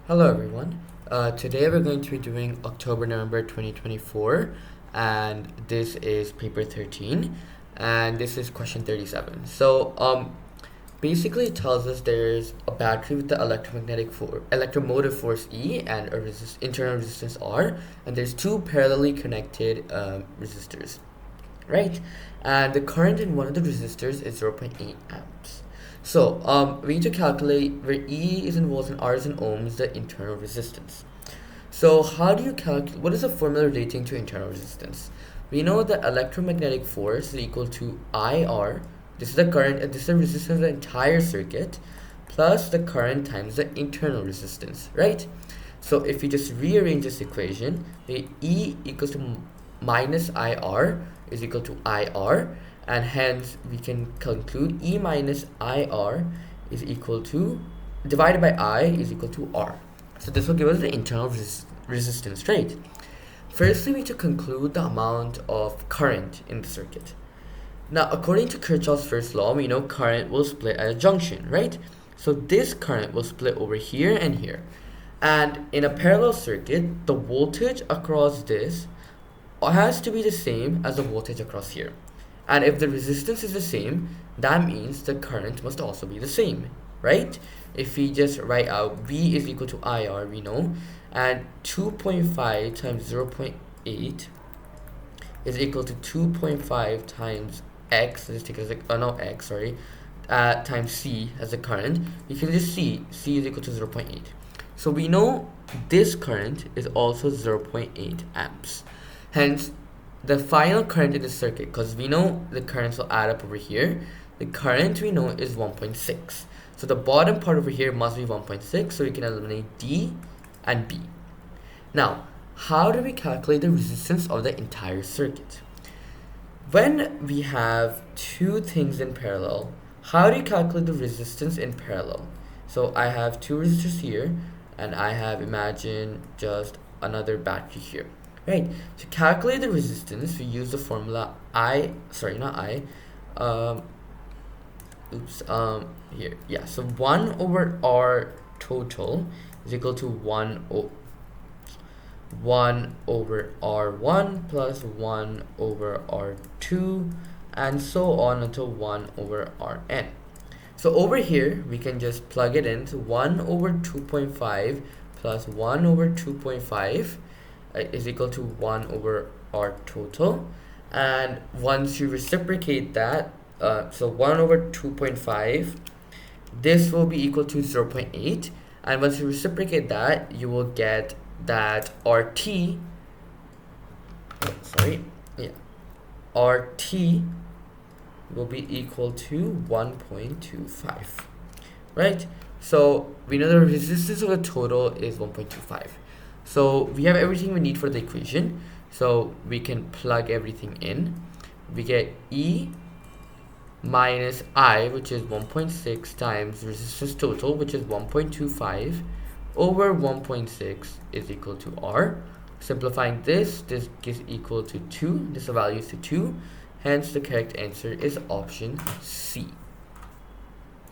Hello everyone. Today we're going to be doing October-November 2024, and this is paper 13 and this is question 37. Basically it tells us there's a battery with the electromotive force E and a internal resistance R, and there's two parallelly connected resistors, right? And the current in one of the resistors is 0.8 amps. So we need to calculate where E is in volts and R is in ohms, the internal resistance. So how do you calculate, what is the formula relating to internal resistance? We know that electromagnetic force is equal to IR, this is the current, this is the resistance of the entire circuit, plus the current times the internal resistance, right? So if you just rearrange this equation, the E equals to minus IR is equal to IR, and hence we can conclude E minus IR is equal to, divided by I is equal to R. So this will give us the internal resistance, right? Firstly, we need to conclude the amount of current in the circuit. Now, according to Kirchhoff's first law, we know current will split at a junction, right? So this current will split over here and here. And in a parallel circuit, the voltage across this has to be the same as the voltage across here. And if the resistance is the same, that means the current must also be the same, right? If we just write out V is equal to IR, we know, and 2.5 times 0.8 is equal to 2.5 times X, let's take it as X, sorry, times C as the current. You can just see C is equal to 0.8. So we know this current is also 0.8 amps. Hence, the final current in the circuit, because we know the currents will add up over here, the current we know is 1.6. So the bottom part over here must be 1.6, so we can eliminate D and B. Now, how do we calculate the resistance of the entire circuit? When we have two things in parallel, how do you calculate the resistance in parallel? So I have two resistors here, and I have, imagine, just another battery here. Right, to calculate the resistance, we use the formula here, yeah, so 1 over R total is equal to 1 over R1 plus 1 over R2, and so on until 1 over Rn. So over here, we can just plug it in, so 1 over 2.5 plus 1 over 2.5 is equal to 1 over R total, and once you reciprocate that, so 1 over 2.5, this will be equal to 0.8, and once you reciprocate that, you will get that RT will be equal to 1.25, right? So we know the resistance of the total is 1.25. So we have everything we need for the equation, so we can plug everything in. We get E minus I, which is 1.6, times resistance total, which is 1.25, over 1.6 is equal to R. Simplifying this is equal to 2. This value is to 2. Hence, the correct answer is option C.